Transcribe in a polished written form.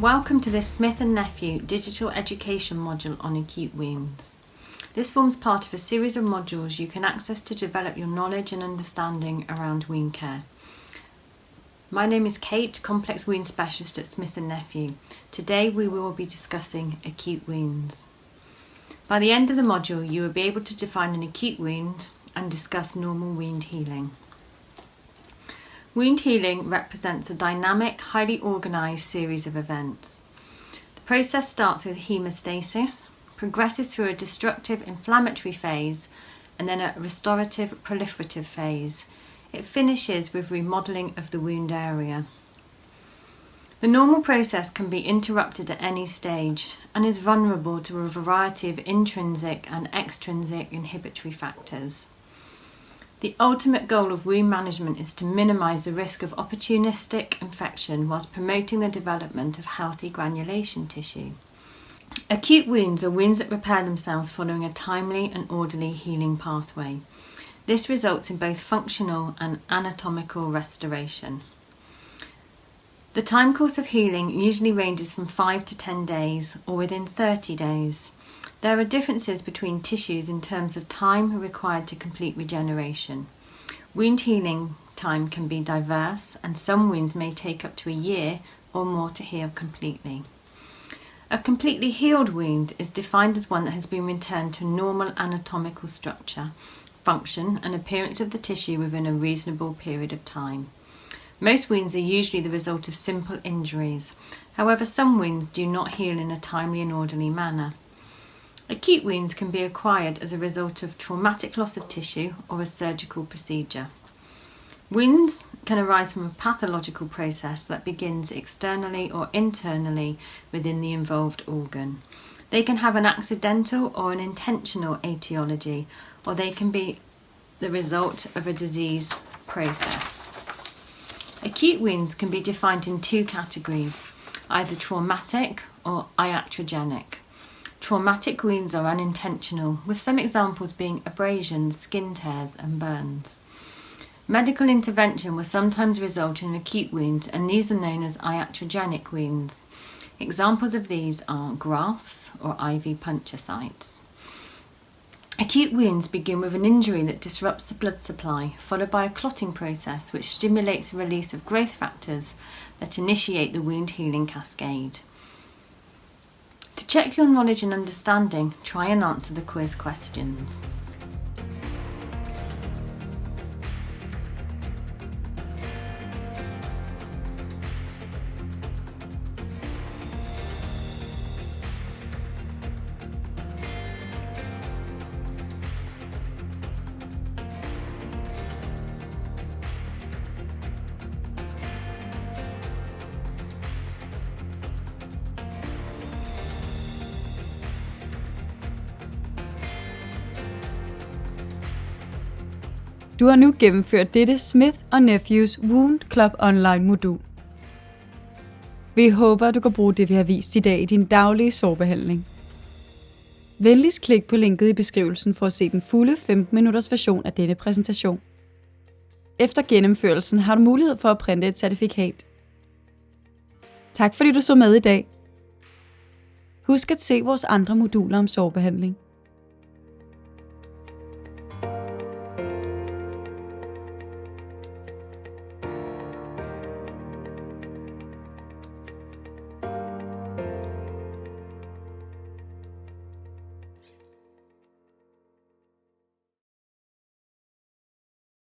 Welcome to this Smith & Nephew digital education module on acute wounds. This forms part of a series of modules you can access to develop your knowledge and understanding around wound care. My name is Kate, Complex Wound Specialist at Smith & Nephew. Today we will be discussing acute wounds. By the end of the module you will be able to define an acute wound and discuss normal wound healing. Wound healing represents a dynamic, highly organised series of events. The process starts with hemostasis, progresses through a destructive inflammatory phase, and then a restorative proliferative phase. It finishes with remodelling of the wound area. The normal process can be interrupted at any stage and is vulnerable to a variety of intrinsic and extrinsic inhibitory factors. The ultimate goal of wound management is to minimise the risk of opportunistic infection whilst promoting the development of healthy granulation tissue. Acute wounds are wounds that repair themselves following a timely and orderly healing pathway. This results in both functional and anatomical restoration. The time course of healing usually ranges from 5 to 10 days or within 30 days. There are differences between tissues in terms of time required to complete regeneration. Wound healing time can be diverse, and some wounds may take up to a year or more to heal completely. A completely healed wound is defined as one that has been returned to normal anatomical structure, function and appearance of the tissue within a reasonable period of time. Most wounds are usually the result of simple injuries. However, some wounds do not heal in a timely and orderly manner. Acute wounds can be acquired as a result of traumatic loss of tissue or a surgical procedure. Wounds can arise from a pathological process that begins externally or internally within the involved organ. They can have an accidental or an intentional etiology, or they can be the result of a disease process. Acute wounds can be defined in two categories, either traumatic or iatrogenic. Traumatic wounds are unintentional, with some examples being abrasions, skin tears and burns. Medical intervention will sometimes result in acute wounds, and these are known as iatrogenic wounds. Examples of these are grafts or IV puncture sites. Acute wounds begin with an injury that disrupts the blood supply, followed by a clotting process which stimulates the release of growth factors that initiate the wound healing cascade. To check your knowledge and understanding, try and answer the quiz questions. Du har nu gennemført dette Smith & Nephews Wound Club Online modul. Vi håber, du kan bruge det, vi har vist i dag i din daglige sårbehandling. Venligst klik på linket i beskrivelsen for at se den fulde 15-minutters version af denne præsentation. Efter gennemførelsen har du mulighed for at printe et certifikat. Tak fordi du så med i dag. Husk at se vores andre moduler om sårbehandling.